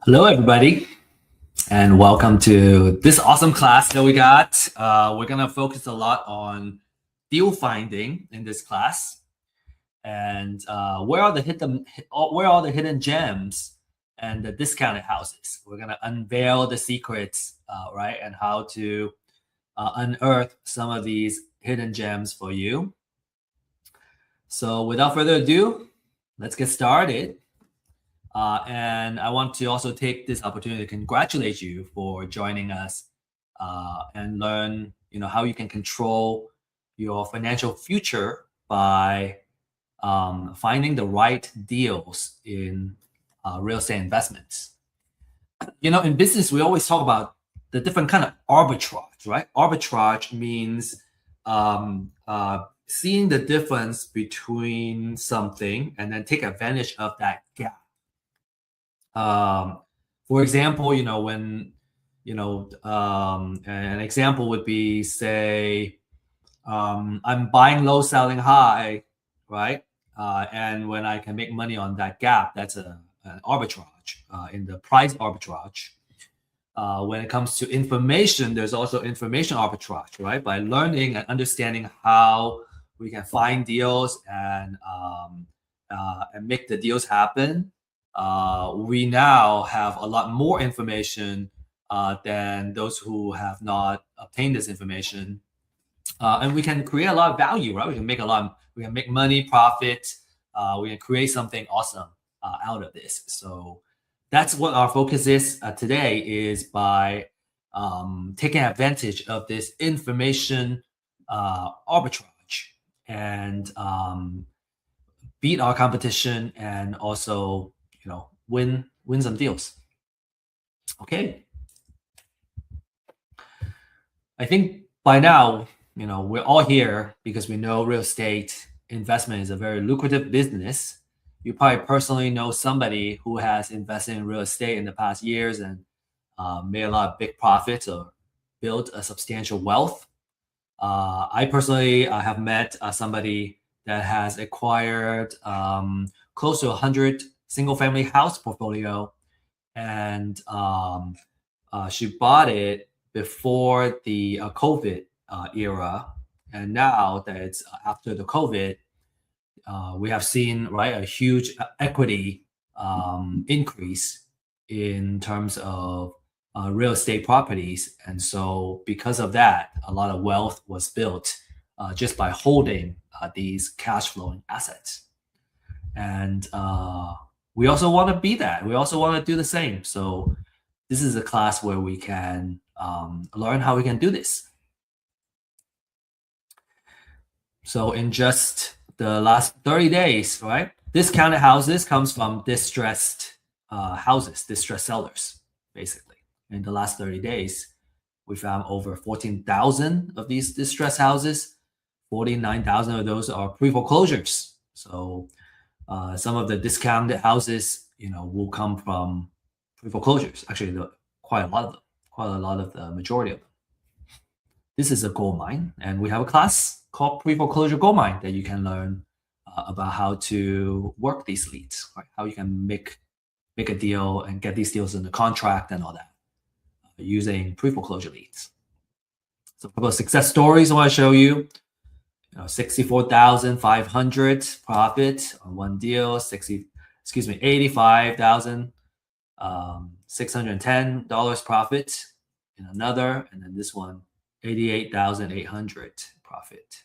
Hello, everybody, and welcome to this awesome class that we got. We're going to focus a lot on deal finding in this class, and where are the hidden gems and the discounted houses. We're going to unveil the secrets, right, and how to unearth some of these hidden gems for you. So, without further ado, let's get started. And I want to also take this opportunity to congratulate you for joining us and learn, how you can control your financial future by finding the right deals in real estate investments. In business, we always talk about the different kind of arbitrage, right? Arbitrage means seeing the difference between something and then take advantage of that gap. For example, an example would be, say, I'm buying low, selling high, right? And when I can make money on that gap, that's an arbitrage in the price arbitrage. When it comes to information, there's also information arbitrage, right? By learning and understanding how we can find deals and make the deals happen. We now have a lot more information than those who have not obtained this information, and we can create a lot of value, right? We can make money, profit. We can create something awesome out of this. So that's what our focus is today, is by taking advantage of this information arbitrage and beat our competition and also win some deals. Okay. I think by now, we're all here because we know real estate investment is a very lucrative business. You probably personally know somebody who has invested in real estate in the past years and made a lot of big profits or built a substantial wealth. I personally have met somebody that has acquired close to 100 single-family house portfolio, and she bought it before the COVID era, and now that it's after the COVID, we have seen a huge equity increase in terms of real estate properties, and so because of that, a lot of wealth was built just by holding these cash flowing assets, and we also want to be that. We also want to do the same. So this is a class where we can learn how we can do this. So in just the last 30 days, right? Discounted houses comes from distressed distressed sellers, basically. In the last 30 days, we found over 14,000 of these distressed houses. 49,000 of those are pre-foreclosures. So some of the discounted houses, will come from pre-foreclosures. Actually, quite a lot of the majority of them. This is a gold mine, and we have a class called pre-foreclosure gold mine that you can learn about how to work these leads, right? How you can make a deal and get these deals in the contract and all that using pre-foreclosure leads. So a couple of success stories I want to show you. 64,500 profit on one deal, $85,610 profit in another, and then this one, 88,800 profit.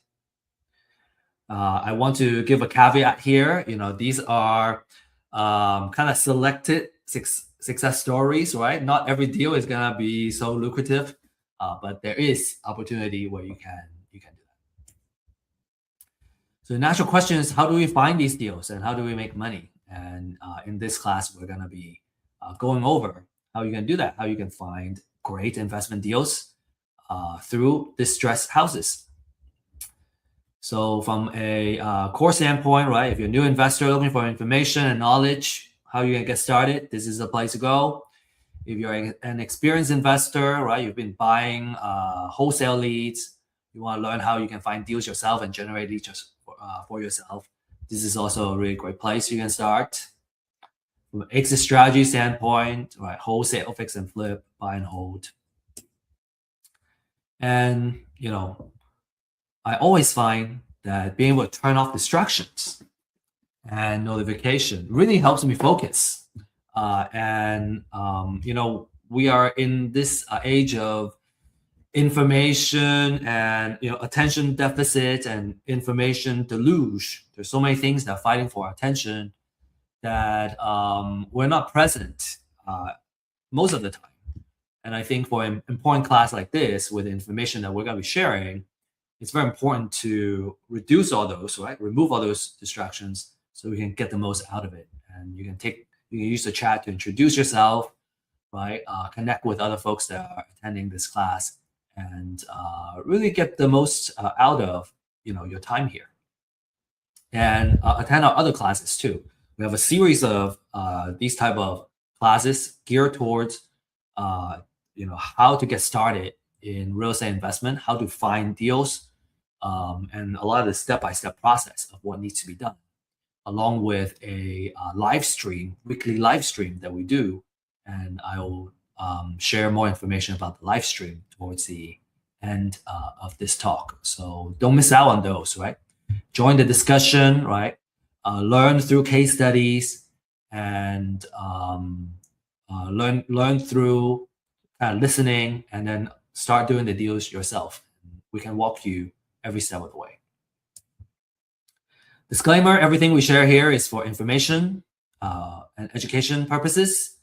I want to give a caveat here. These are kind of selected success stories, right? Not every deal is gonna be so lucrative, but there is opportunity where you can do that. So the natural question is, how do we find these deals and how do we make money? And in this class, we're gonna be going over how you can do that, how you can find great investment deals through distressed houses. So from a core standpoint, right, if you're a new investor looking for information and knowledge, how you can get started, this is the place to go. If you're an experienced investor, right, you've been buying wholesale leads, you want to learn how you can find deals yourself and generate leads for yourself, this is also a really great place you can start. from an exit strategy standpoint, right? Wholesale, fix and flip, buy and hold. And, I always find that being able to turn off distractions and notification really helps me focus. We are in this age of information and attention deficit and information deluge. There's so many things that are fighting for our attention that we're not present most of the time. And I think for an important class like this, with the information that we're going to be sharing, it's very important to reduce all those, right? Remove all those distractions so we can get the most out of it. And you can use the chat to introduce yourself, right? Connect with other folks that are attending this class, and really get the most out of your time here. And attend our other classes too. We have a series of these type of classes geared towards how to get started in real estate investment, how to find deals, and a lot of the step-by-step process of what needs to be done, along with a weekly live stream that we do. And I will share more information about the live stream towards the end of this talk. So don't miss out on those, right? Join the discussion, right? Learn through case studies, and learn through listening, and then start doing the deals yourself. We can walk you every step of the way. Disclaimer: everything we share here is for information and education purposes,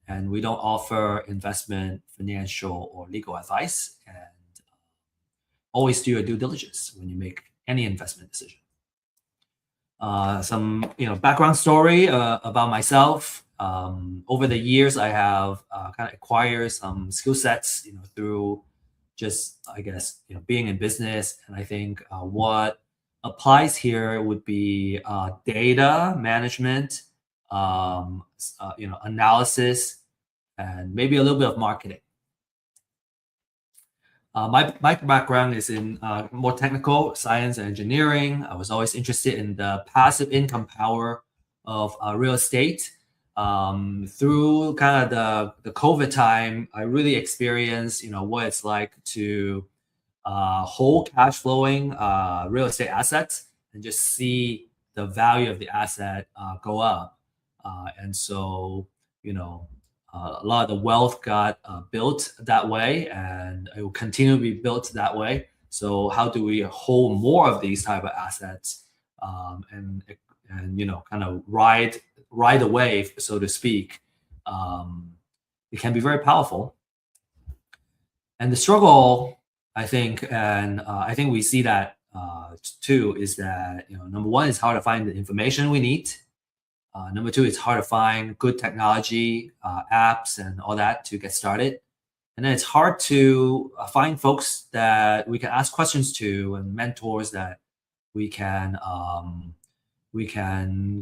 and we don't offer investment, financial, or legal advice. And always do your due diligence when you make any investment decision. Some background story about myself. Over the years, I have kind of acquired some skill sets, through just, I guess, being in business. And I think what applies here would be data management, analysis, and maybe a little bit of marketing. My background is in more technical science and engineering. I was always interested in the passive income power of real estate. Through kind of the COVID time, I really experienced, what it's like to hold cash flowing real estate assets and just see the value of the asset go up. And so, a lot of the wealth got built that way, and it will continue to be built that way. So how do we hold more of these type of assets, and kind of ride the wave, so to speak? It can be very powerful. And the struggle, I think, and I think we see that too, is that number one, it's hard to find the information we need. Number two, it's hard to find good technology, apps, and all that to get started. And then it's hard to find folks that we can ask questions to, and mentors that we can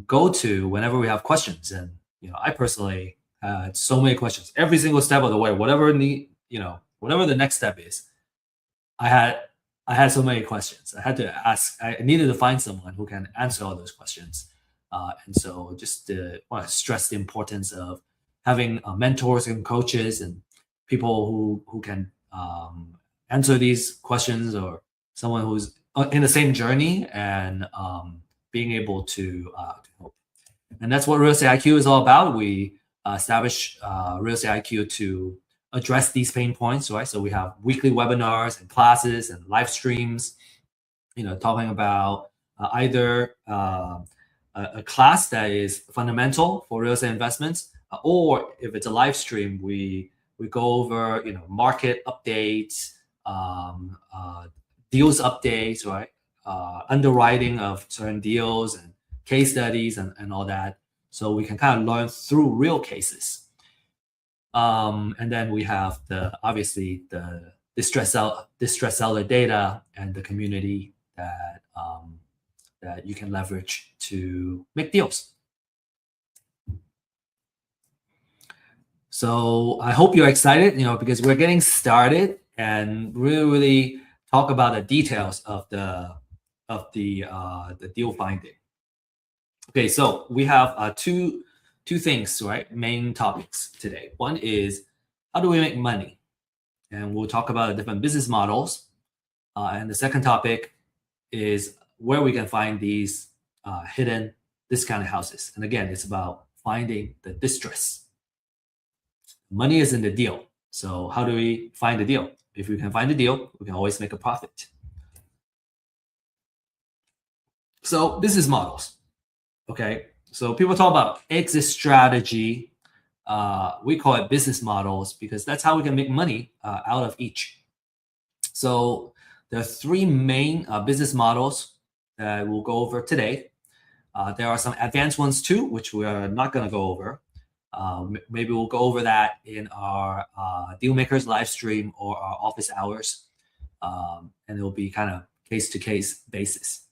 go to whenever we have questions. And I personally had so many questions every single step of the way. Whatever the next step is, I had so many questions. I had to ask. I needed to find someone who can answer all those questions. And so just want to stress the importance of having mentors and coaches and people who can answer these questions, or someone who's in the same journey, and being able to help. And that's what Real Estate IQ is all about. We establish Real Estate IQ to address these pain points, right? So we have weekly webinars and classes and live streams, talking about either a class that is fundamental for real estate investments, or if it's a live stream, we go over market updates, deals updates, right? Underwriting of certain deals and case studies and all that, so we can kind of learn through real cases. And then we have obviously the distress seller data and the community that you can leverage to make deals. So I hope you're excited, because we're getting started and really talk about the details of the deal finding. Okay, so we have two two things, right? Main topics today. One is how do we make money? And we'll talk about the different business models. And the second topic is where we can find these hidden discounted houses. And again, it's about finding the distress. Money is in the deal. So how do we find the deal? If we can find the deal, we can always make a profit. So business models. Okay. So people talk about exit strategy. We call it business models because that's how we can make money out of each. So there are three main business models that we'll go over today. There are some advanced ones too, which we are not going to go over. Maybe we'll go over that in our Dealmakers live stream or our office hours. And it will be kind of case-to-case basis.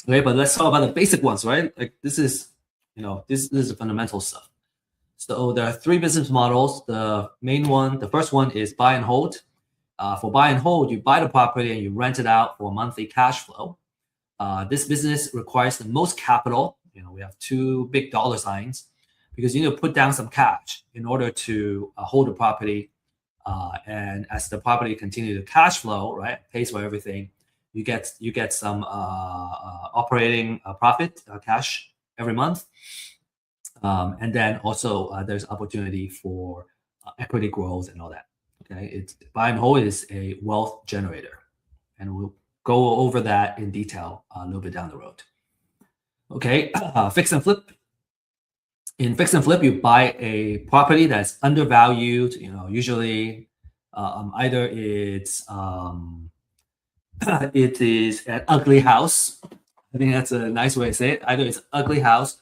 Okay, but let's talk about the basic ones, right? Like this is the fundamental stuff. So there are three business models. The main one, the first one is buy and hold. For buy and hold, you buy the property and you rent it out for monthly cash flow. This business requires the most capital. We have two big dollar signs because you need to put down some cash in order to hold the property. And as the property continues to cash flow, right, pays for everything, you get some operating profit, cash every month. And then also there's opportunity for equity growth and all that. Okay, it's buy and hold is a wealth generator, and we'll go over that in detail a little bit down the road. Okay, fix and flip. In fix and flip, you buy a property that's undervalued. Usually either it's it is an ugly house. I think that's a nice way to say it. Either it's an ugly house,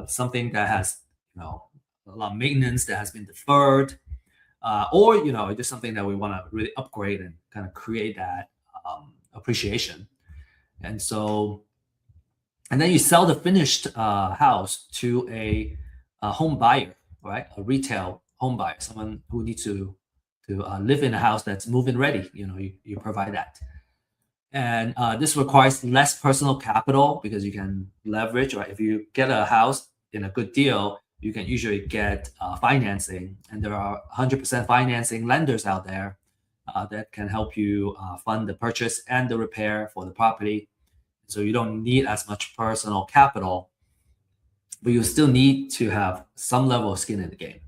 something that has a lot of maintenance that has been deferred. Or just something that we want to really upgrade and kind of create that appreciation. And then you sell the finished house to a home buyer, right? A retail home buyer, someone who needs to live in a house that's move-in ready. You provide that. And this requires less personal capital because you can leverage, right? If you get a house in a good deal, you can usually get financing, and there are 100% financing lenders out there that can help you fund the purchase and the repair for the property. So you don't need as much personal capital, but you still need to have some level of skin in the game.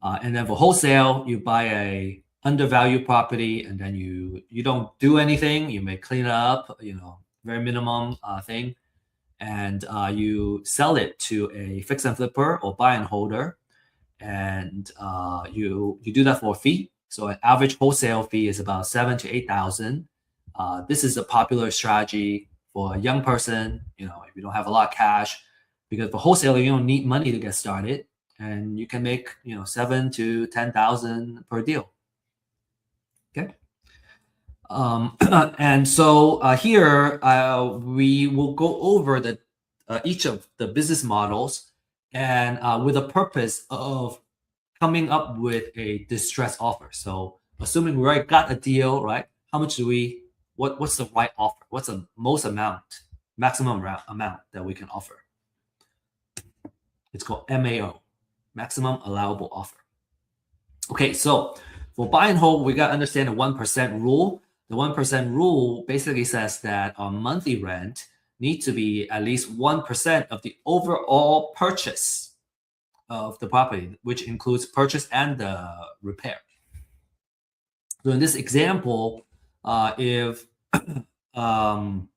And then for wholesale, you buy a undervalued property, and then you don't do anything. You may clean it up, very minimum thing. And you sell it to a fix and flipper or buy and holder, and you do that for a fee. So an average wholesale fee is about $7,000 to $8,000. This is a popular strategy for a young person. If you don't have a lot of cash, because for wholesaler you don't need money to get started, and you can make $7,000 to $10,000 per deal. Okay. And so here we will go over each of the business models, and with the purpose of coming up with a distress offer. So assuming we already got a deal, right? How much do what's the right offer? What's the maximum amount that we can offer? It's called MAO, maximum allowable offer. Okay, so for buy and hold, we got to understand the 1% rule. The 1% rule basically says that our monthly rent needs to be at least 1% of the overall purchase of the property, which includes purchase and the repair. So in this example, if I'm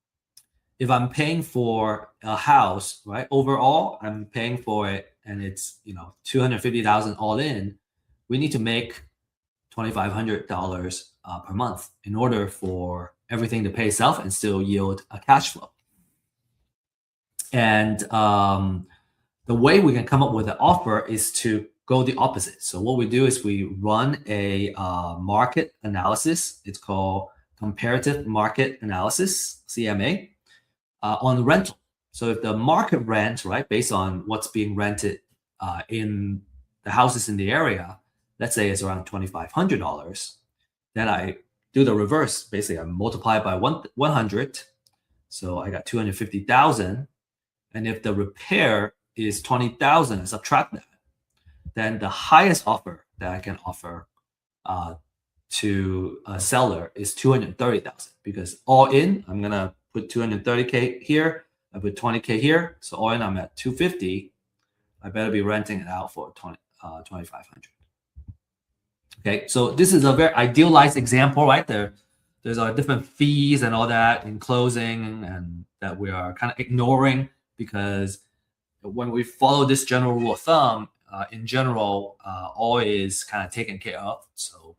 paying for a house, right, overall, I'm paying for it, and it's $250,000 all in, we need to make $2,500 per month in order for everything to pay itself and still yield a cash flow. And the way we can come up with an offer is to go the opposite. So what we do is we run a market analysis. It's called comparative market analysis, CMA, on rental. So if the market rent, right, based on what's being rented in the houses in the area, let's say it's around $2,500, then I do the reverse. Basically, I multiply by 100. So I got 250,000. And if the repair is 20,000, subtract that, then the highest offer that I can offer to a seller is 230,000, because all in, I'm gonna put 230K here, I put 20K here, so all in I'm at 250. I better be renting it out for 2,500. Okay, so this is a very idealized example, right? There's different fees and all that in closing, and that we are kind of ignoring, because when we follow this general rule of thumb, in general, all is kind of taken care of. So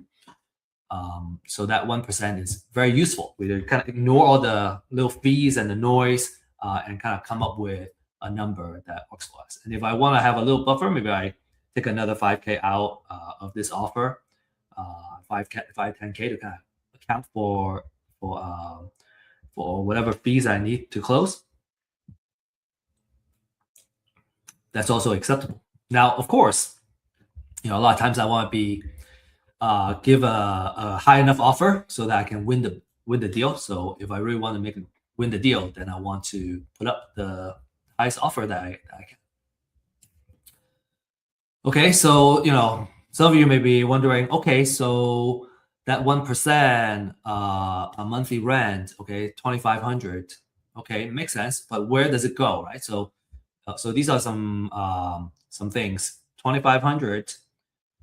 that 1% is very useful. We kind of ignore all the little fees and the noise, and kind of come up with a number that works for us. And if I want to have a little buffer, maybe I take another 5K out of this offer, 10K to kind of account for whatever fees I need to close. That's also acceptable. Now, of course, a lot of times I want to be give a high enough offer so that I can win the deal. So if I really want to win the deal, then I want to put up the highest offer that I can. Okay, so some of you may be wondering, okay, so that 1% a monthly rent, okay, 2,500, okay, makes sense, but where does it go, right? So these are some things. 2,500.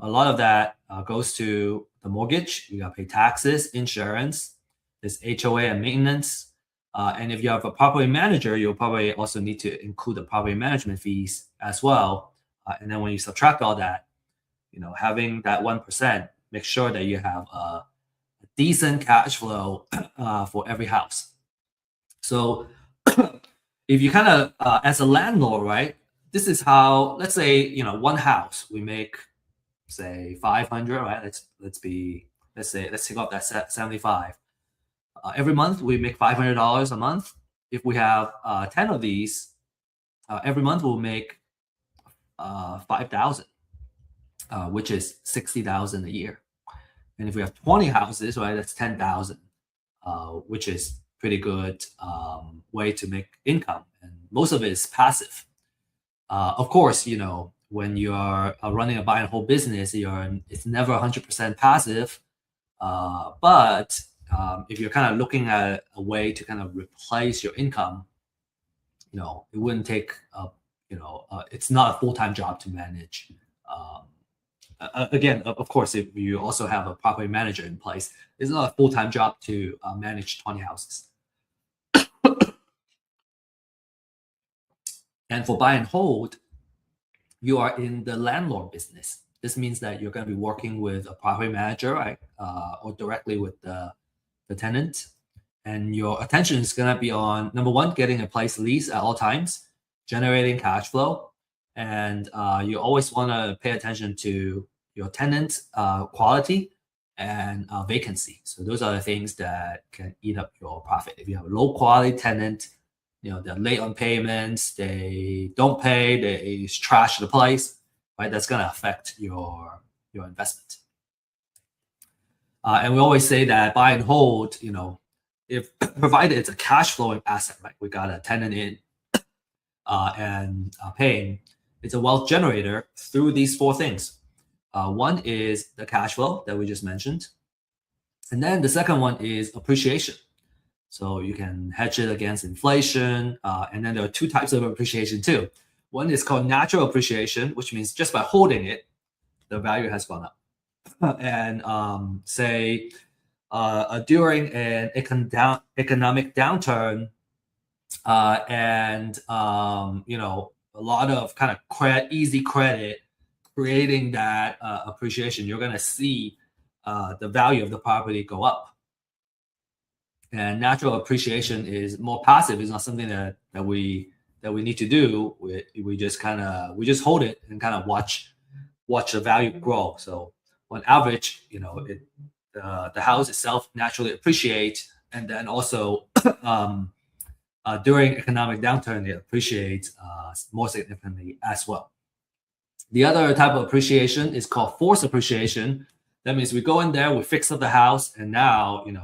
A lot of that goes to the mortgage. You got to pay taxes, insurance, there's HOA and maintenance. And if you have a property manager, you'll probably also need to include the property management fees as well. And then when you subtract all that, having that 1%, make sure that you have a decent cash flow for every house. So if you kind of, as a landlord, right, this is how, let's say, one house, we make, say 500, right? Let's take off that 75. Every month we make $500 a month. If we have 10 of these, every month we'll make 5,000, which is 60,000 a year. And if we have 20 houses, right, that's 10,000, which is pretty good way to make income. And most of it is passive. Of course, when you are running a buy and hold business, it's never 100% passive. But if you're kind of looking at a way to kind of replace your income, it wouldn't take, it's not a full-time job to manage. Again, of course, if you also have a property manager in place, it's not a full-time job to manage 20 houses. And for buy and hold, you are in the landlord business. This means that you're going to be working with a property manager, right? Or directly with the tenant. And your attention is going to be on, number one, getting a place lease at all times, generating cash flow. And you always want to pay attention to your tenant quality and vacancy. So those are the things that can eat up your profit. If you have a low quality tenant, they're late on payments, they don't pay, they trash the place, right? That's going to affect your investment. And we always say that buy and hold, if provided it's a cash flowing asset, right? We got a tenant in and paying, it's a wealth generator through these four things. One is the cash flow that we just mentioned. And then the second one is appreciation. So you can hedge it against inflation. And then there are two types of appreciation too. One is called natural appreciation, which means just by holding it, the value has gone up. And say during an economic downturn, and a lot of kind of easy credit creating that appreciation, you're going to see the value of the property go up. And natural appreciation is more passive. It's not something that we need to do. We just hold it and kind of watch the value grow. So on average, the house itself naturally appreciates, and then also during economic downturn, it appreciates more significantly as well. The other type of appreciation is called forced appreciation. That means we go in there, we fix up the house, and now the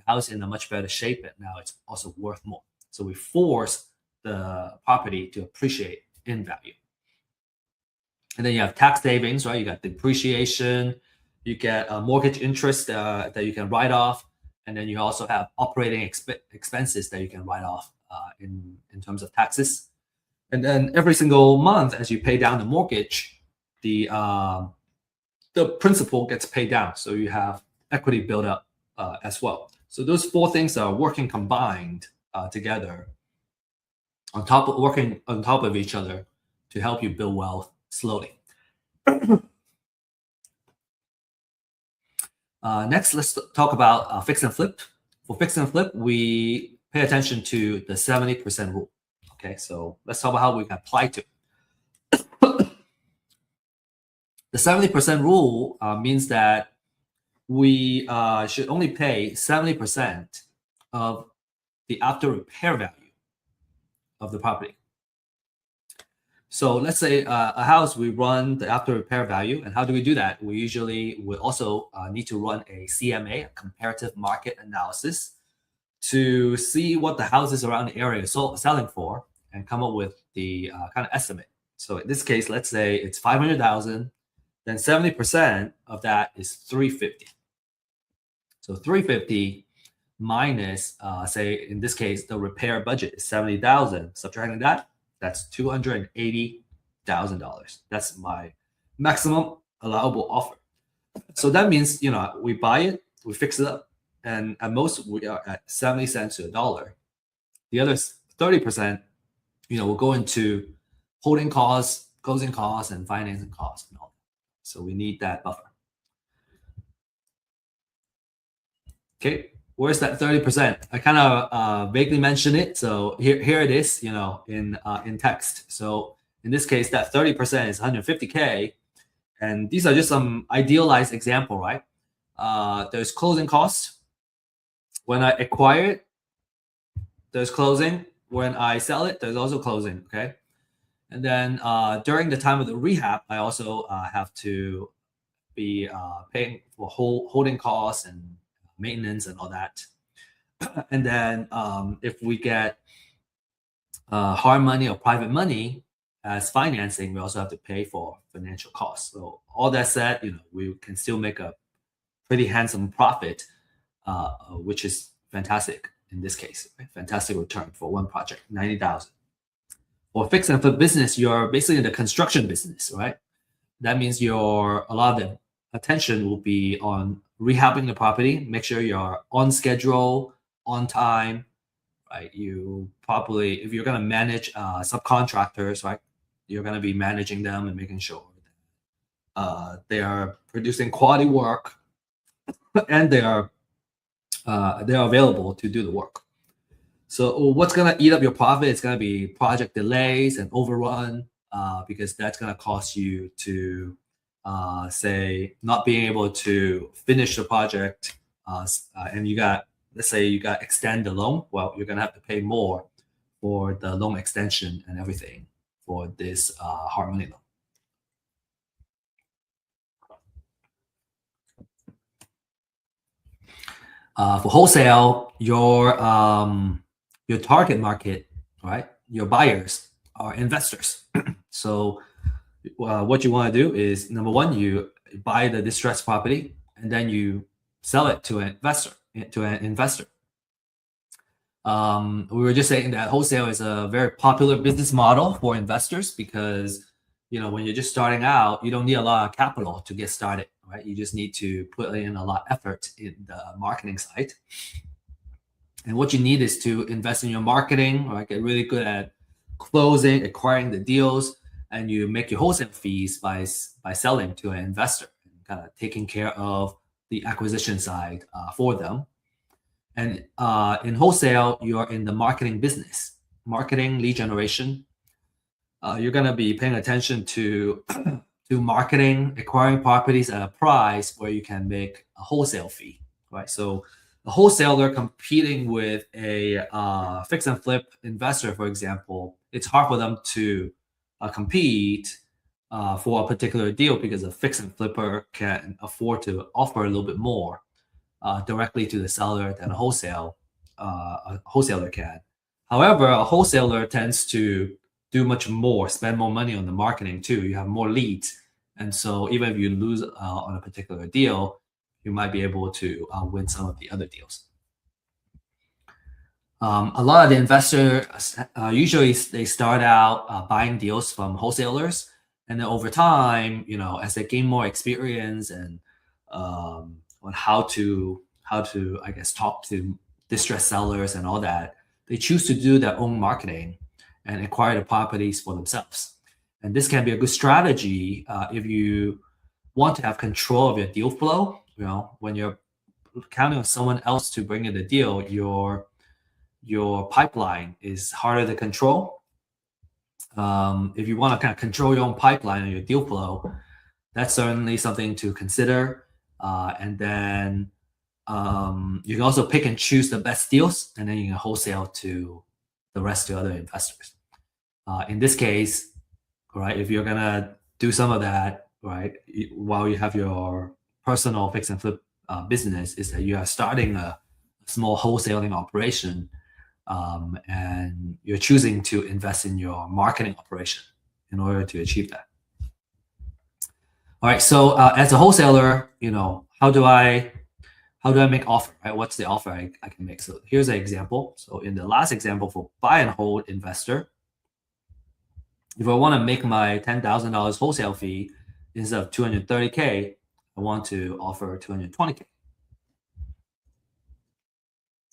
house in a much better shape, and now it's also worth more. So we force the property to appreciate in value. And then you have tax savings, right? You got depreciation, you get mortgage interest that you can write off, and then you also have operating expenses that you can write off in terms of taxes. And then every single month, as you pay down the mortgage, the principal gets paid down, so you have equity build up as well. So those four things are working combined together, working on top of each other to help you build wealth slowly. Next, let's talk about fix and flip. For fix and flip, we pay attention to the 70% rule. Okay, so let's talk about how we can apply to it. The 70% rule means that we should only pay 70% of the after repair value of the property. So let's say a house, we run the after repair value. And how do we do that? We usually will also need to run a CMA, a comparative market analysis, to see what the houses around the area are selling for and come up with the kind of estimate. So in this case, let's say it's 500,000, then 70% of that is 350. So 350 minus, say in this case, the repair budget is 70,000. Subtracting that, that's $280,000. That's my maximum allowable offer. So that means, we buy it, we fix it up, and at most we are at 70 cents to $1. The other 30%, will go into holding costs, closing costs, and financing costs and all that. So we need that buffer. Okay, where's that 30%? I kind of vaguely mentioned it. So here it is, in text. So in this case, that 30% is 150K. And these are just some idealized example, right? There's closing costs. When I acquire it, there's closing. When I sell it, there's also closing, okay? And then during the time of the rehab, I also have to be paying for holding costs and maintenance and all that. And then if we get hard money or private money as financing, we also have to pay for financial costs. So all that said, we can still make a pretty handsome profit, which is fantastic in this case. Right? Fantastic return for one project, 90,000. For fix and flip business, you're basically in the construction business, right? That means a lot of the attention will be on rehabbing the property, make sure you're on schedule, on time, right? You probably, if you're going to manage subcontractors, right, you're going to be managing them and making sure they are producing quality work and they are available to do the work. So what's going to eat up your profit? It's going to be project delays and overrun because that's going to cost you to say not being able to finish the project and let's say you got extend the loan. Well, you're going to have to pay more for the loan extension and everything for this hard money loan. For wholesale, your target market, right? Your buyers are investors. So what you want to do is, number one, you buy the distressed property and then you sell it to an investor. We were just saying that wholesale is a very popular business model for investors because, when you're just starting out, you don't need a lot of capital to get started, right? You just need to put in a lot of effort in the marketing side. And what you need is to invest in your marketing, right? Get really good at closing, acquiring the deals, and you make your wholesale fees by selling to an investor, kind of taking care of the acquisition side for them. And in wholesale, you're in the marketing business, marketing, lead generation. You're going to be paying attention to marketing, acquiring properties at a price where you can make a wholesale fee, right? So a wholesaler competing with a fix and flip investor, for example, it's hard for them to compete for a particular deal because a fix and flipper can afford to offer a little bit more directly to the seller than a wholesaler can. However, a wholesaler tends to do much more, spend more money on the marketing too. You have more leads. And so even if you lose on a particular deal, you might be able to win some of the other deals. A lot of the investors usually they start out buying deals from wholesalers, and then over time, as they gain more experience and on how to I guess talk to distressed sellers and all that, they choose to do their own marketing and acquire the properties for themselves. And this can be a good strategy if you want to have control of your deal flow. When you're counting on someone else to bring in the deal, your pipeline is harder to control. If you want to kind of control your own pipeline and your deal flow, that's certainly something to consider. And then you can also pick and choose the best deals, and then you can wholesale to the rest of the other investors. In this case, right, if you're gonna do some of that, right, while you have your personal fix and flip business, is that you are starting a small wholesaling operation, and you're choosing to invest in your marketing operation in order to achieve that. All right, so as a wholesaler, how do I make offer, right? What's the offer I can make? So here's an example. So in the last example for buy and hold investor, if I want to make my $10,000 wholesale fee instead of $230K, I want to offer $220K.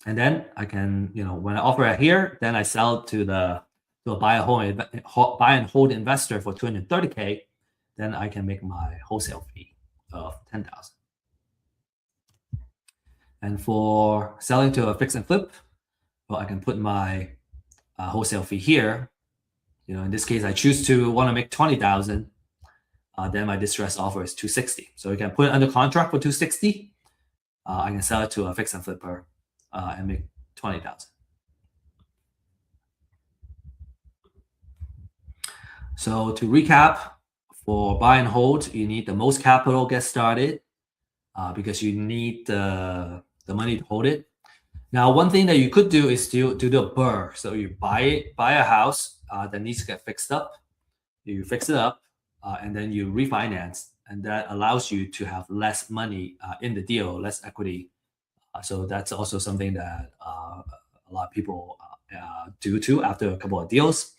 And then I can, when I offer it here, then I sell it to a buy and hold investor for $230K. Then I can make my wholesale fee of $10,000. And for selling to a fix and flip, well, I can put my wholesale fee here. In this case, I choose to want to make $20,000. Then my distress offer is $260. So you can put it under contract for $260. I can sell it to a fix and flipper and make $20,000. So to recap, for buy and hold, you need the most capital to get started because you need the money to hold it. Now, one thing that you could do is to do a BRRRR. So you buy a house that needs to get fixed up. You fix it up, and then you refinance, and that allows you to have less money in the deal, less equity. So that's also something that a lot of people do too after a couple of deals.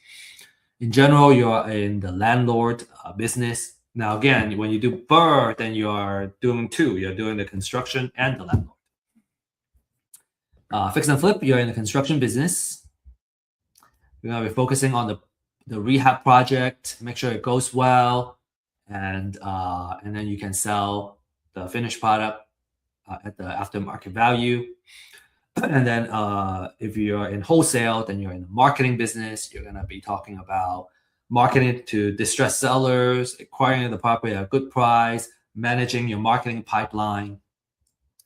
In general, you're in the landlord business. Now, again, when you do BRRRR, then you are doing two. You're doing the construction and the landlord. Fix and flip, you're in the construction business. You're going to be focusing on the rehab project, make sure it goes well, and then you can sell the finished product at the aftermarket value. And then if you're in wholesale, then you're in the marketing business. You're going to be talking about marketing to distressed sellers, acquiring the property at a good price, managing your marketing pipeline,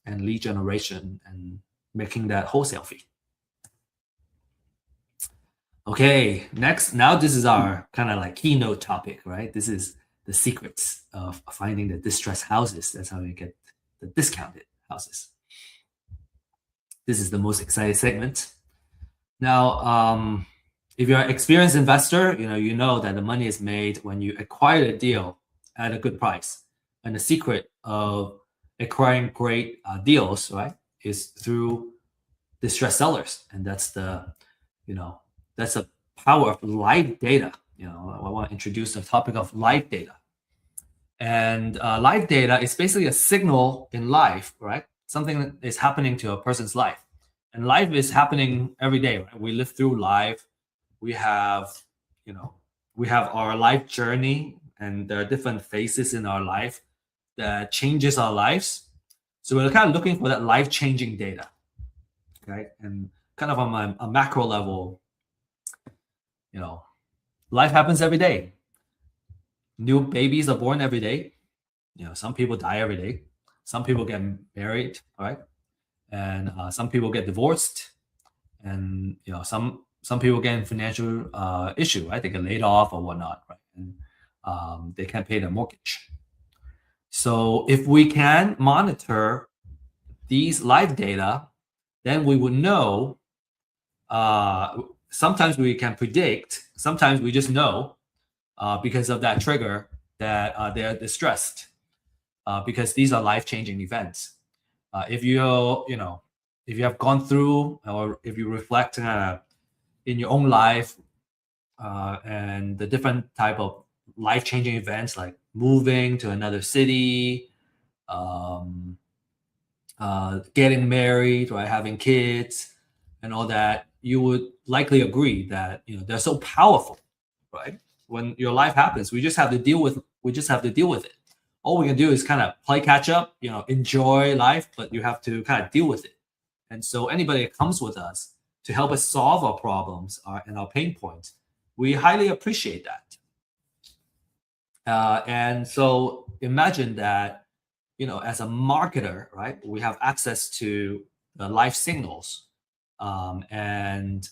and lead generation, and making that wholesale fee. Okay, next, now this is our kind of like keynote topic, right? This is the secrets of finding the distressed houses. That's how you get the discounted houses. This is the most exciting segment. Now, if you're an experienced investor, you know that the money is made when you acquire a deal at a good price. And the secret of acquiring great deals, right, is through distressed sellers. And that's the power of live data. I want to introduce the topic of live data. And live data is basically a signal in life, right? Something that is happening to a person's life. And life is happening every day, right? We live through life. We have our life journey, and there are different phases in our life that changes our lives. So we're kind of looking for that life-changing data, right? And kind of on a macro level, life happens every day. New babies are born every day. Some people die every day. Some people get married, right? And some people get divorced, and some people get in financial issue, right? They get laid off or whatnot, right? And they can't pay their mortgage. So if we can monitor these live data, then we would know. Sometimes we can predict sometimes we just know because of that trigger that they're distressed because these are life-changing events. If if you have gone through, or if you reflect in your own life and the different type of life-changing events like moving to another city, um, getting married, right, having kids, and all that, you would likely agree that they're so powerful, right? When your life happens, we just have to deal with it. All we can do is kind of play catch up, enjoy life, but you have to kind of deal with it. And so anybody that comes with us to help us solve our problems and our pain points, we highly appreciate that. And so imagine that, as a marketer, right, we have access to the life signals. And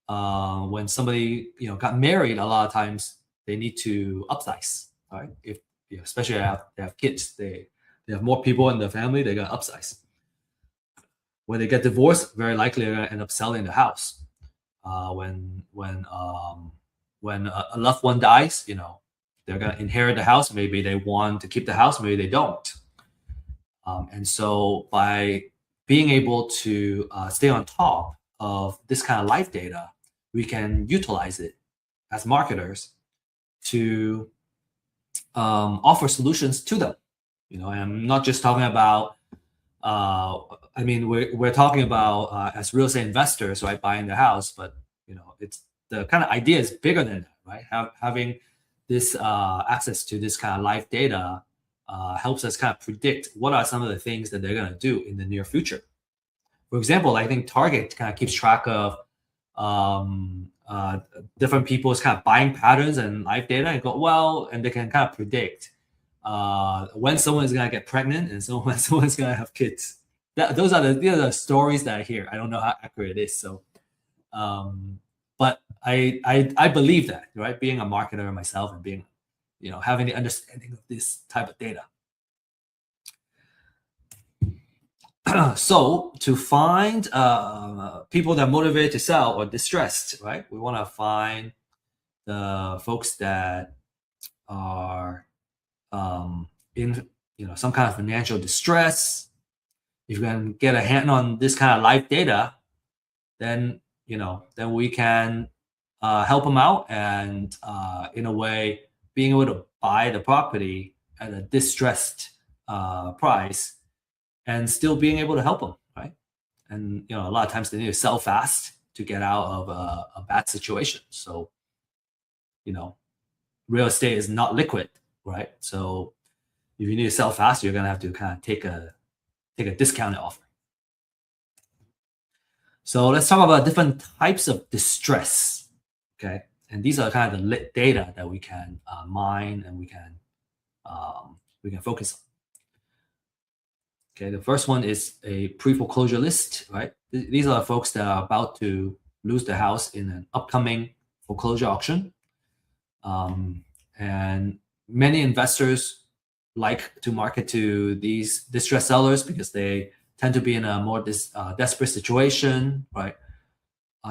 when somebody, got married, a lot of times they need to upsize, right? If especially they have kids, they have more people in the family, they got to upsize. When they get divorced, very likely they're going to end up selling the house. When a loved one dies, they're going to inherit the house. Maybe they want to keep the house, maybe they don't. And so by being able to stay on top of this kind of life data, we can utilize it as marketers to offer solutions to them. And I'm not just talking about, we're talking about as real estate investors, right, buying the house, but it's the kind of idea is bigger than that, right? Having this access to this kind of life data helps us kind of predict what are some of the things that they're going to do in the near future. For example, I think Target kind of keeps track of different people's kind of buying patterns and life data, and they can kind of predict when someone is going to get pregnant and when someone's going to have kids. Those are the stories that I hear. I don't know how accurate it is. So, but I believe that, right? Being a marketer myself and being, having the understanding of this type of data. So to find people that are motivated to sell or distressed, right? We want to find the folks that are in some kind of financial distress. If you can get a hand on this kind of life data, then then we can help them out, and in a way, being able to buy the property at a distressed price, and still being able to help them, right? And a lot of times they need to sell fast to get out of a bad situation. So real estate is not liquid, right? So if you need to sell fast, you're gonna have to kind of take a discounted offer. So let's talk about different types of distress, okay? And these are kind of the data that we can mine and we can focus on. Okay, the first one is a pre-foreclosure list, right? These are folks that are about to lose their house in an upcoming foreclosure auction. And many investors like to market to these distressed sellers because they tend to be in a more desperate situation, right?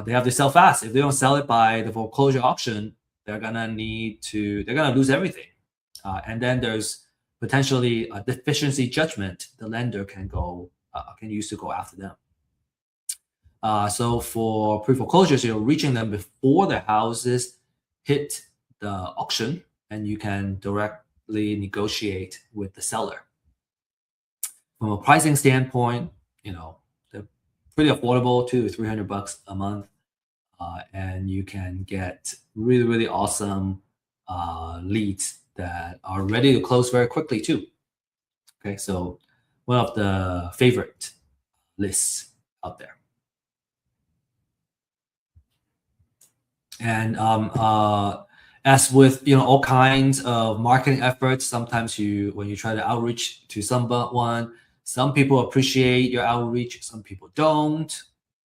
They have to sell fast. If they don't sell it by the foreclosure auction, they're gonna lose everything. And then there's potentially a deficiency judgment the lender can use to go after them. So for pre-foreclosures, you're reaching them before the houses hit the auction, and you can directly negotiate with the seller. From a pricing standpoint, they're pretty affordable, $200 to $300 a month, and you can get really, really awesome leads that are ready to close very quickly too. Okay, so one of the favorite lists out there. And as with all kinds of marketing efforts, sometimes when you try to outreach to someone, some people appreciate your outreach, some people don't.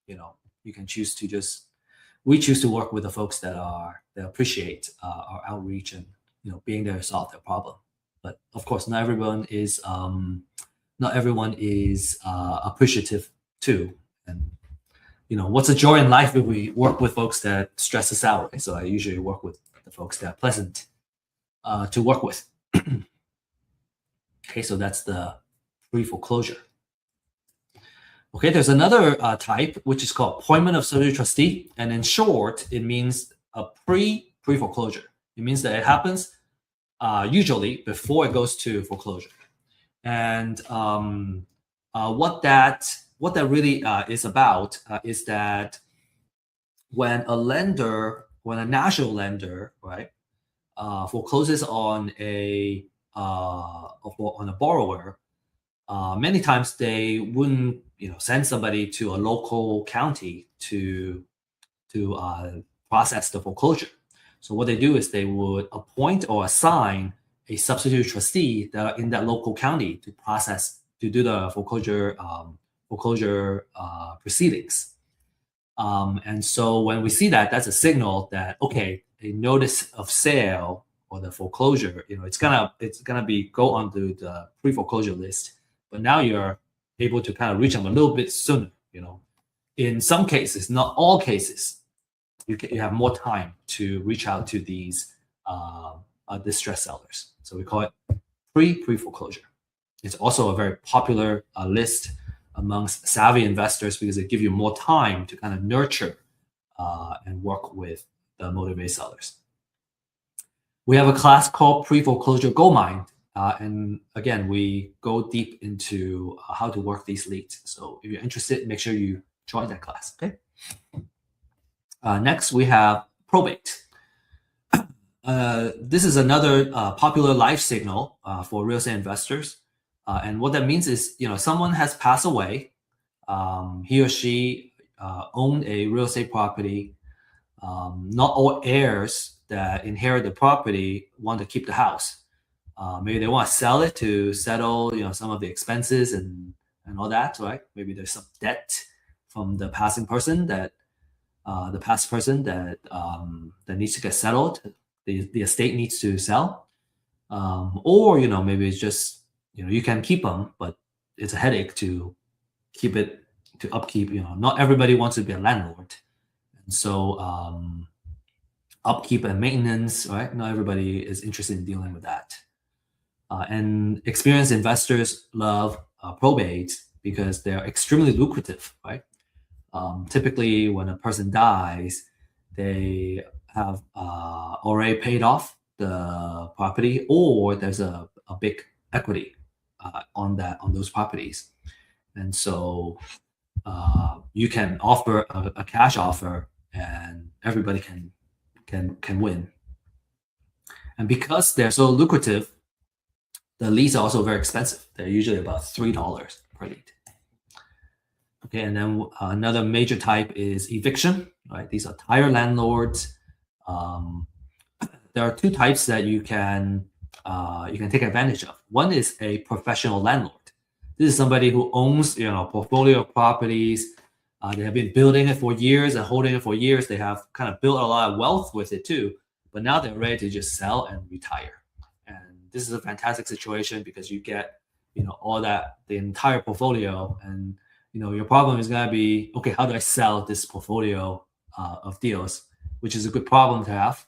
You can choose to we choose to work with the folks that appreciate our outreach and being there to solve their problem. But of course, not everyone is appreciative too. And what's a joy in life if we work with folks that stress us out, right? So I usually work with the folks that are pleasant to work with. Okay, so that's the pre-foreclosure. Okay, there's another type, which is called appointment of substitute trustee. And in short, it means a pre-foreclosure. It means that it happens usually before it goes to foreclosure. And what that really is about is that when a national lender, right, forecloses on a borrower, many times they wouldn't send somebody to a local county to process the foreclosure. So what they do is they would appoint or assign a substitute trustee that are in that local county to do the foreclosure proceedings. And so when we see that, that's a signal that, okay, a notice of sale or the foreclosure, it's gonna go onto the pre-foreclosure list. But now you're able to kind of reach them a little bit sooner. In some cases, not all cases, you have more time to reach out to these distressed sellers. So we call it pre-foreclosure. It's also a very popular list amongst savvy investors because it gives you more time to kind of nurture and work with the motivated sellers. We have a class called pre-foreclosure goldmine. And again, we go deep into how to work these leads. So if you're interested, make sure you join that class, okay? Next, we have probate. This is another popular life signal for real estate investors. And what that means is, someone has passed away. He or she owned a real estate property. Not all heirs that inherit the property want to keep the house. Maybe they want to sell it to settle, some of the expenses and all that, right? Maybe there's some debt from the passing person that that needs to get settled. The estate needs to sell, or maybe it's just you can keep them, but it's a headache to keep it to upkeep. Not everybody wants to be a landlord, and so upkeep and maintenance, right? Not everybody is interested in dealing with that. And experienced investors love probate because they're extremely lucrative, right? Typically, when a person dies, they have already paid off the property, or there's a big equity on those properties, and so you can offer a cash offer, and everybody can win. And because they're so lucrative, the leads are also very expensive. They're usually about $3 per lead. Okay, and then another major type is eviction, right? These are tire landlords. There are two types that you can take advantage of. One is a professional landlord. This is somebody who owns a portfolio of properties. They have been building it for years and holding it for years. They have kind of built a lot of wealth with it too, but now they're ready to just sell and retire. And this is a fantastic situation because you get all that, the entire portfolio, and your problem is going to be, okay, how do I sell this portfolio of deals, which is a good problem to have.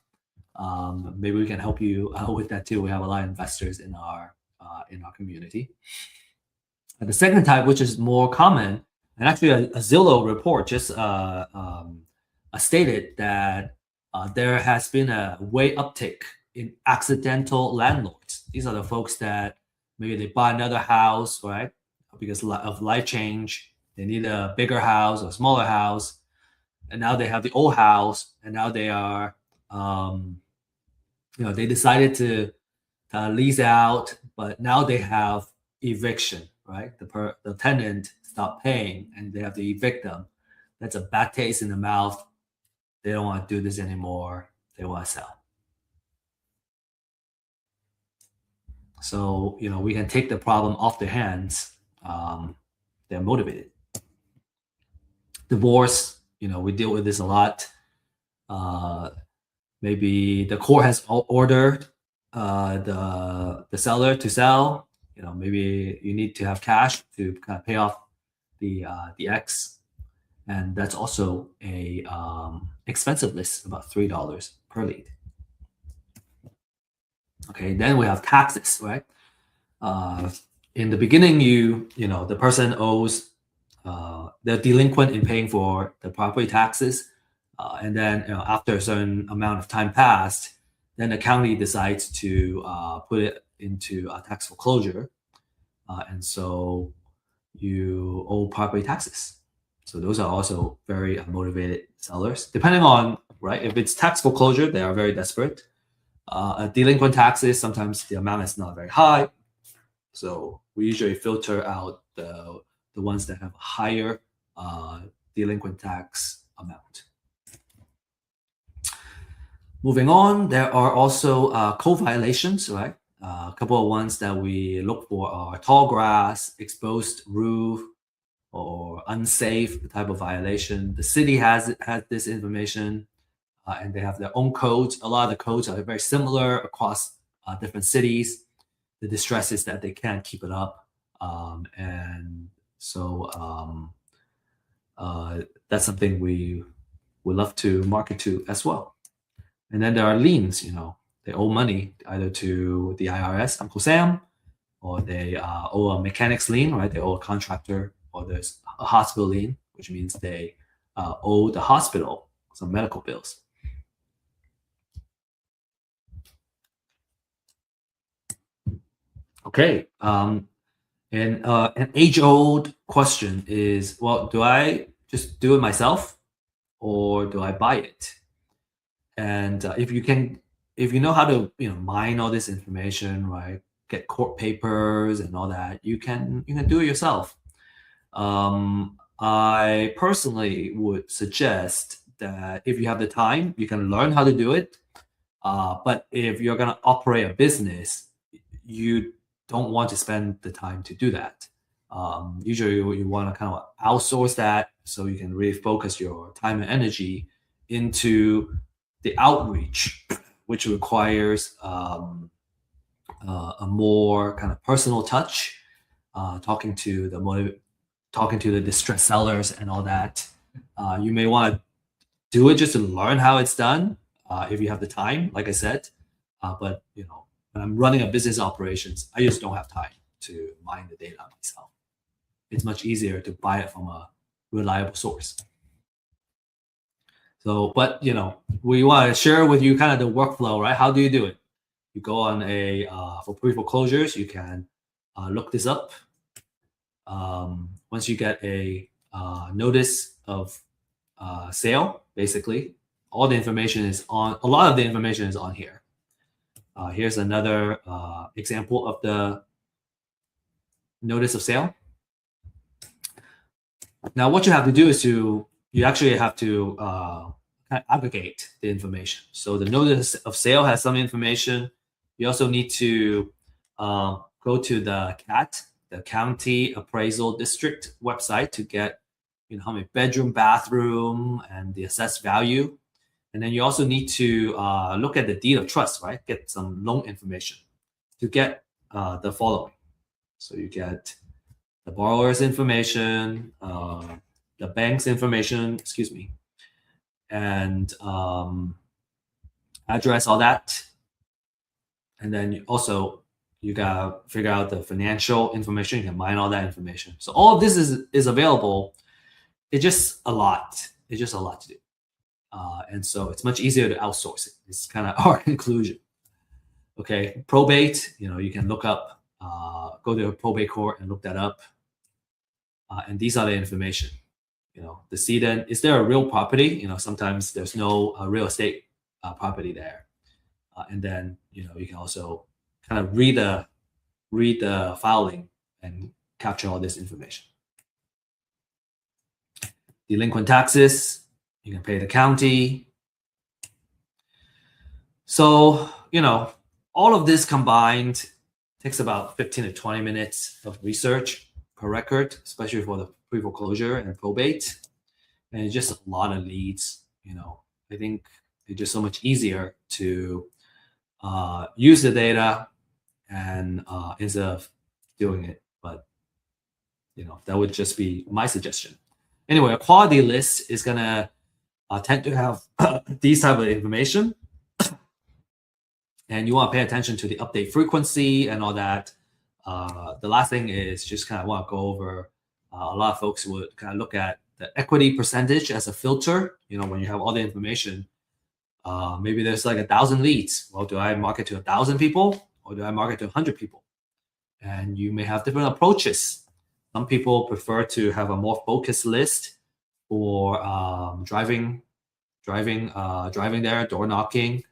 Maybe we can help you with that too. We have a lot of investors in our community. And the second type, which is more common, and actually a Zillow report just stated that there has been a way uptick in accidental landlords. These are the folks that maybe they buy another house, right? Because of life change, they need a bigger house or smaller house, and now they have the old house, and now they are, they decided to lease out, but now they have eviction, right? The tenant stopped paying, and they have to evict them. That's a bad taste in the mouth. They don't want to do this anymore. They want to sell. So we can take the problem off their hands. They're motivated. Divorce, we deal with this a lot. Maybe the court has ordered the seller to sell. Maybe you need to have cash to kind of pay off the ex, And that's also a expensive list, about $3 per lead. Okay, then we have taxes, right? In the beginning, the person owes, they're delinquent in paying for the property taxes, and then after a certain amount of time passed, then the county decides to put it into a tax foreclosure, and so you owe property taxes. So those are also very motivated sellers. Depending on, right, if it's tax foreclosure, they are very desperate. Delinquent taxes, sometimes the amount is not very high. So we usually filter out the ones that have a higher delinquent tax amount. Moving on, there are also code violations, right? A couple of ones that we look for are tall grass, exposed roof, or unsafe type of violation. The city has this information, and they have their own codes. A lot of the codes are very similar across different cities. The distress is that they can't keep it up, and so that's something we would love to market to as well. And then there are liens. They owe money either to the IRS, Uncle Sam, or they owe a mechanic's lien, right? They owe a contractor, or there's a hospital lien, which means they owe the hospital some medical bills. Okay. And an age-old question is, well, do I just do it myself, or do I buy it? And if you know how to mine all this information, right? Get court papers and all that, you can do it yourself. I personally would suggest that if you have the time, you can learn how to do it. But if you're going to operate a business, you don't want to spend the time to do that. Usually, you want to kind of outsource that so you can really focus your time and energy into the outreach, which requires a more kind of personal touch, talking to the distressed sellers and all that. You may want to do it just to learn how it's done, if you have the time, like I said. But when I'm running a business operations, I just don't have time to mine the data myself. It's much easier to buy it from a reliable source. So, but we want to share with you kind of the workflow, right? How do you do it? You go on for pre-foreclosures, you can look this up. Once you get a notice of sale, basically, a lot of the information is on here. Here's another example of the notice of sale. Now, what you have to do is you actually have to kind of aggregate the information. So the notice of sale has some information. You also need to go to the CAT, the County Appraisal District website, to get how many bedroom, bathroom, and the assessed value. And then you also need to look at the deed of trust, right? Get some loan information to get the following. So you get the borrower's information, the bank's information, and address, all that. And then you gotta figure out the financial information. You can mine all that information. So all of this is available. It's just a lot. It's just a lot to do. And so it's much easier to outsource it. It's kind of our conclusion. Okay, probate, you can look up, go to a probate court and look that up. And these are the information. The decedent, is there a real property? Sometimes there's no real estate property there. And then, you can also kind of read the filing and capture all this information. Delinquent taxes, you can pay the county. So, all of this combined takes about 15 to 20 minutes of research per record, especially for the pre-foreclosure and probate. And it's just a lot of leads. I think it's just so much easier to use the data and instead of doing it. But that would just be my suggestion. Anyway, a quality list is gonna tend to have these type of information, and you want to pay attention to the update frequency and all that. The last thing is just kind of want to go over. A lot of folks would kind of look at the equity percentage as a filter. When you have all the information, maybe there's like 1,000 leads. Well, do I market to 1,000 people or do I market to 100 people? And you may have different approaches. Some people prefer to have a more focused list for driving there, door knocking,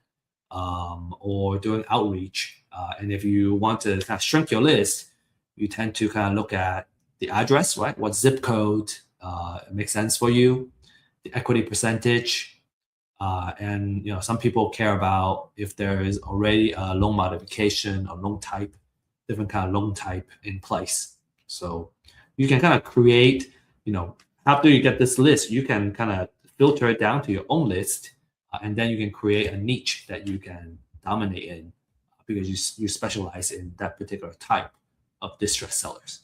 or doing outreach. And if you want to kind of shrink your list, you tend to kind of look at the address, right? What zip code makes sense for you, the equity percentage, and some people care about if there is already a loan modification or loan type, different kind of loan type in place. So you can kind of create, after you get this list, you can kind of filter it down to your own list, and then you can create a niche that you can dominate in because you specialize in that particular type of distressed sellers.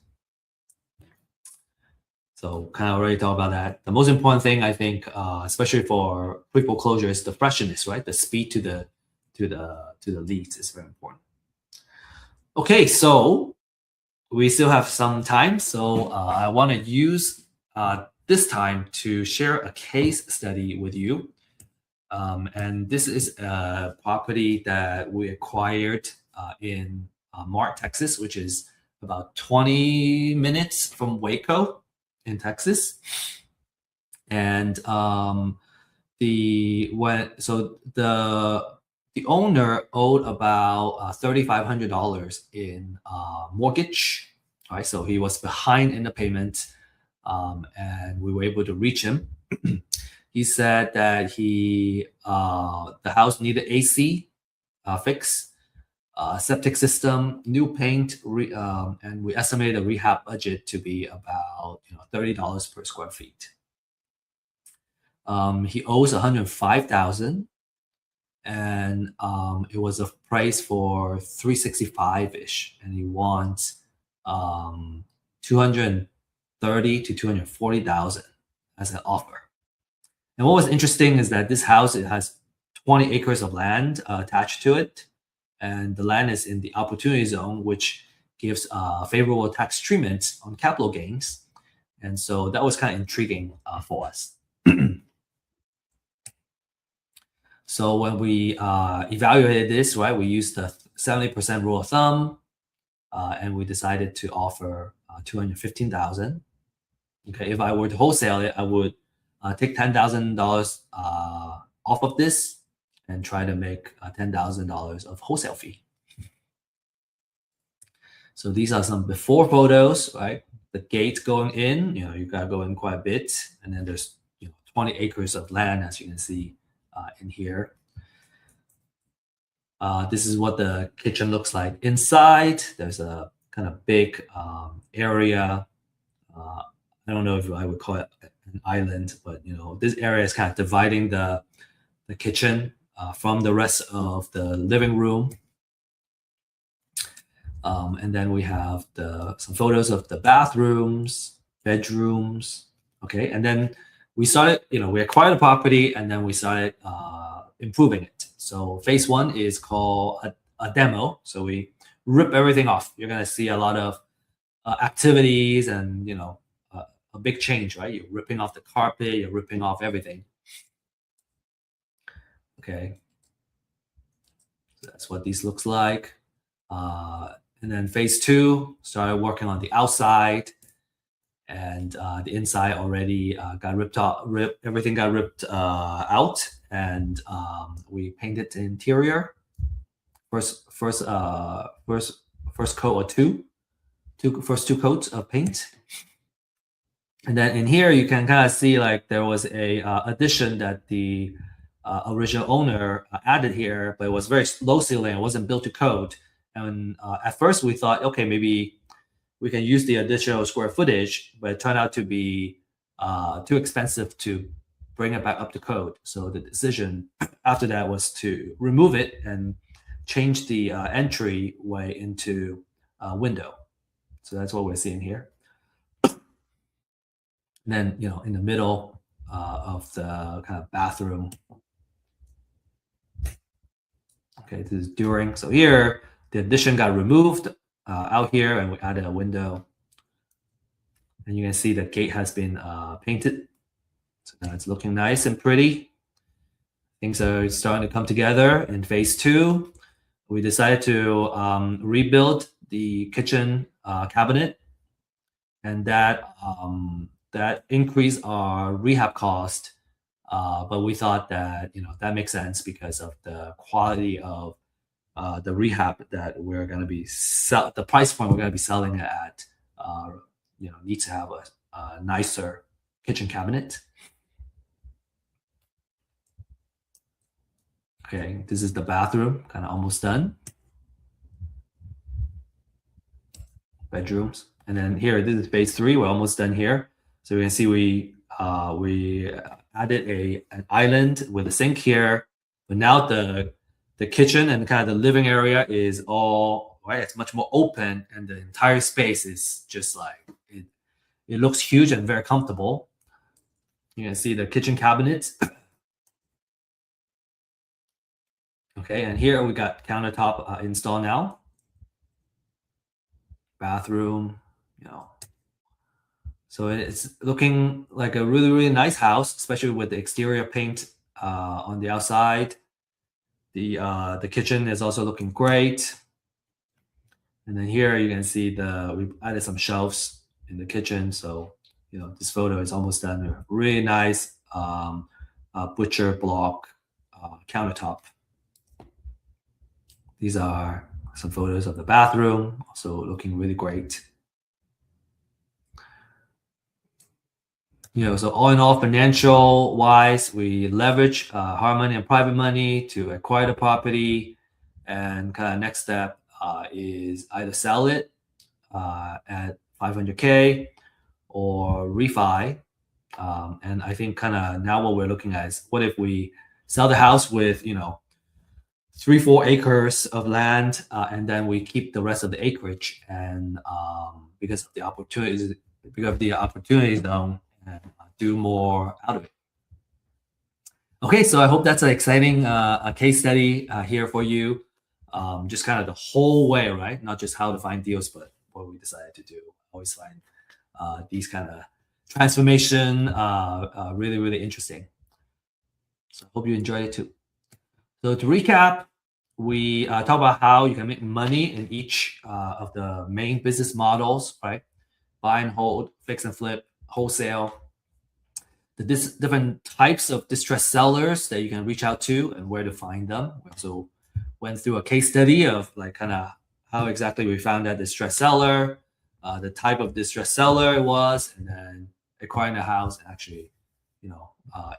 So kind of already talked about that. The most important thing, I think, especially for quick foreclosure, is the freshness, right? The speed to the leads is very important. Okay, so we still have some time, so I want to use this time to share a case study with you. And this is a property that we acquired in Mart, Texas, which is about 20 minutes from Waco in Texas. And the owner owed about $3,500 in mortgage. Right, so he was behind in the payment, and we were able to reach him. He said that the house needed AC fix, septic system, new paint, and we estimated a rehab budget to be about $30 per square feet. He owes $105,000, and it was a price for $365-ish, and he wants $230,000 to $240,000 as an offer. And what was interesting is that this house, it has 20 acres of land attached to it, and the land is in the opportunity zone, which gives favorable tax treatment on capital gains. And so that was kind of intriguing for us. So when we evaluated this, right, we used the 70% rule of thumb, and we decided to offer $215,000. Okay, if I were to wholesale it, I would take $10,000 off of this and try to make $10,000 of wholesale fee. So these are some before photos, right? The gate going in, you gotta go in quite a bit, and then there's 20 acres of land, as you can see in here. This is what the kitchen looks like inside. There's a kind of big area. I don't know if I would call it an island, but this area is kind of dividing the kitchen from the rest of the living room. And then we have some photos of the bathrooms, bedrooms. Okay, and then we started, we acquired the property, and then we started improving it. So phase one is called a demo. So we rip everything off. You're gonna see a lot of activities and a big change, right? You're ripping off the carpet, you're ripping off everything. Okay, so that's what these looks like. And then phase two, started working on the outside, and the inside already got ripped out. Everything got ripped out, and we painted the interior. First coat or first two coats of paint. And then in here, you can kind of see like there was a addition that the original owner added here, but it was very low ceiling. It wasn't built to code. And at first we thought, okay, maybe we can use the additional square footage, but it turned out to be too expensive to bring it back up to code. So the decision after that was to remove it and change the entryway into a window. So that's what we're seeing here. And then, in the middle of the kind of bathroom. Okay, this is during. So here, the addition got removed out here, and we added a window. And you can see the gate has been painted. So now it's looking nice and pretty. Things are starting to come together in phase 2. We decided to rebuild the kitchen cabinet, and that increased our rehab cost. But we thought that that makes sense because of the quality of the rehab that we're going to be the price point we're going to be selling it at. Needs to have a nicer kitchen cabinet. Okay, this is the bathroom, kind of almost done. Bedrooms, and then here, this is phase 3. We're almost done here. So you can see we added an island with a sink here, but now the kitchen and kind of the living area is all right. It's much more open, and the entire space is just like it looks huge and very comfortable. You can see the kitchen cabinets. Okay, and here we got countertop installed now. Bathroom, So it's looking like a really, really nice house, especially with the exterior paint on the outside. The kitchen is also looking great. And then here you can see we added some shelves in the kitchen. So, this photo is almost done. A really nice butcher block countertop. These are some photos of the bathroom, also looking really great. So all in all, financial wise, we leverage hard money and private money to acquire the property, and kind of next step is either sell it at 500K or refi. And I think kind of now what we're looking at is, what if we sell the house with 3-4 acres of land, and then we keep the rest of the acreage, and because of the opportunities zone, and do more out of it. Okay, so I hope that's an exciting case study here for you. Just kind of the whole way, right? Not just how to find deals, but what we decided to do. Always find these kind of transformation really, really interesting. So I hope you enjoyed it too. So to recap, we talk about how you can make money in each of the main business models, right? Buy and hold, fix and flip, wholesale. The different types of distressed sellers that you can reach out to and where to find them. We also went through a case study of like kind of how exactly we found that distressed seller, the type of distressed seller it was, and then acquiring the house and actually,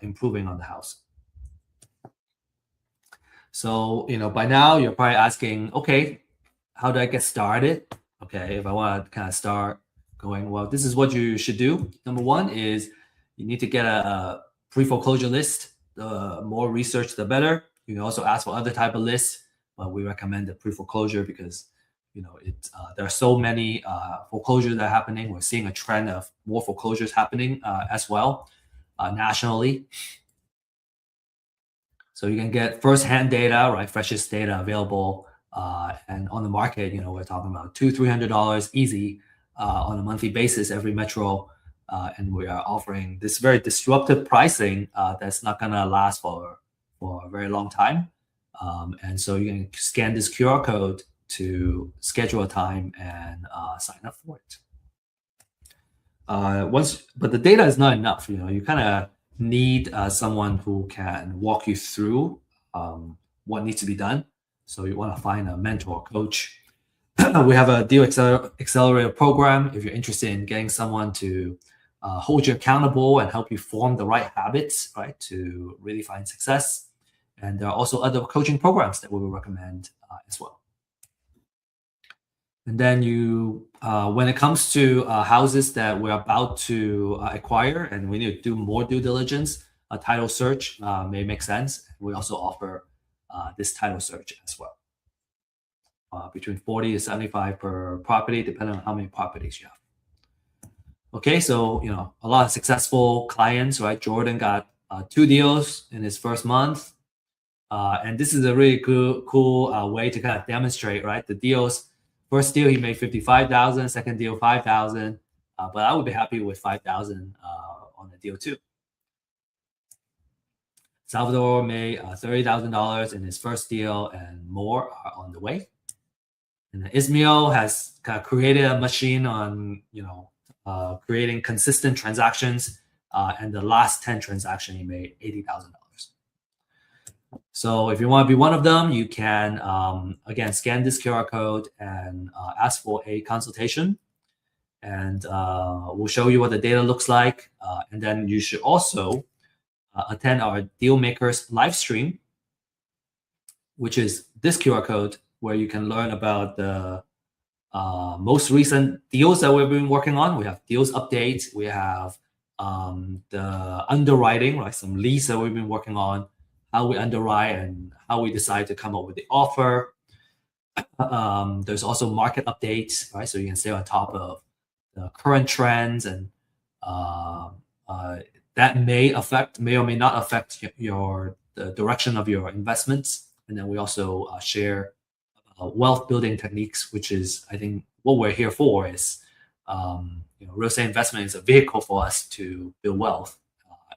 improving on the house. So, by now you're probably asking, okay, how do I get started? Okay, if I want to kind of start going, well, this is what you should do. Number one is you need to get a pre-foreclosure list. The more research, the better. You can also ask for other type of lists, but we recommend the pre-foreclosure because, there are so many foreclosures that are happening. We're seeing a trend of more foreclosures happening as well nationally. So you can get first-hand data, right? Freshest data available, and on the market, we're talking about $200-$300 easy on a monthly basis every metro, and we are offering this very disruptive pricing that's not going to last for a very long time. And so you can scan this QR code to schedule a time and sign up for it. But the data is not enough. You kind of need someone who can walk you through what needs to be done. So you want to find a mentor, coach. We have a deal accelerator program. If you're interested in getting someone to hold you accountable and help you form the right habits, right, to really find success. And there are also other coaching programs that we will recommend as well. And then when it comes to houses that we're about to acquire and we need to do more due diligence, a title search may make sense. We also offer this title search as well. Between 40 to 75 per property, depending on how many properties you have. Okay, so a lot of successful clients, right? Jordan got 2 deals in his first month, and this is a really cool way to kind of demonstrate, right? The deals. First deal he made 55,000, second deal 5,000, but I would be happy with 5,000 on the deal too. Salvador made $30,000 in his first deal, and more are on the way. And Ismail has kind of created a machine on creating consistent transactions, and the last 10 transactions he made $80,000. So if you want to be one of them, you can again scan this QR code and ask for a consultation, and we'll show you what the data looks like. And then you should also attend our Deal Makers live stream, which is this QR code, where you can learn about the most recent deals that we've been working on. We have deals updates. We have the underwriting, right? Some leads that we've been working on, how we underwrite and how we decide to come up with the offer. There's also market updates, right? So you can stay on top of the current trends, and that may or may not affect the direction of your investments. And then we also share wealth building techniques, which is, I think, what we're here for. Is real estate investment is a vehicle for us to build wealth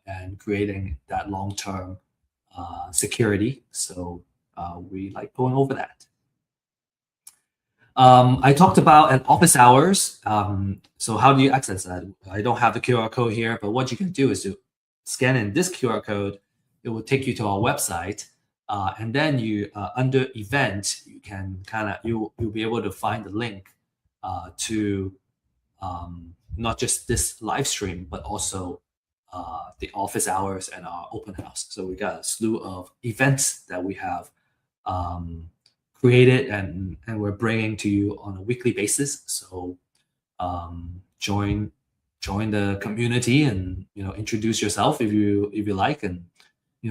and creating that long-term security. So we like going over that. I talked about an office hours. So how do you access that? I don't have the QR code here, but what you can do is to scan in this QR code. It will take you to our website, and then you under event, you can you'll be able to find the link to not just this live stream, but also the office hours and our open house. So we got a slew of events that we have created and we're bringing to you on a weekly basis. So join the community and introduce yourself if you like, and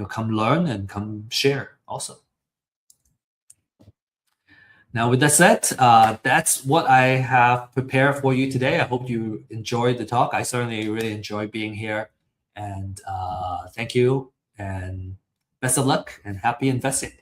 come learn and come share also. Now, with that said, that's what I have prepared for you today. I hope you enjoyed the talk. I certainly really enjoyed being here, and thank you, and best of luck, and happy investing.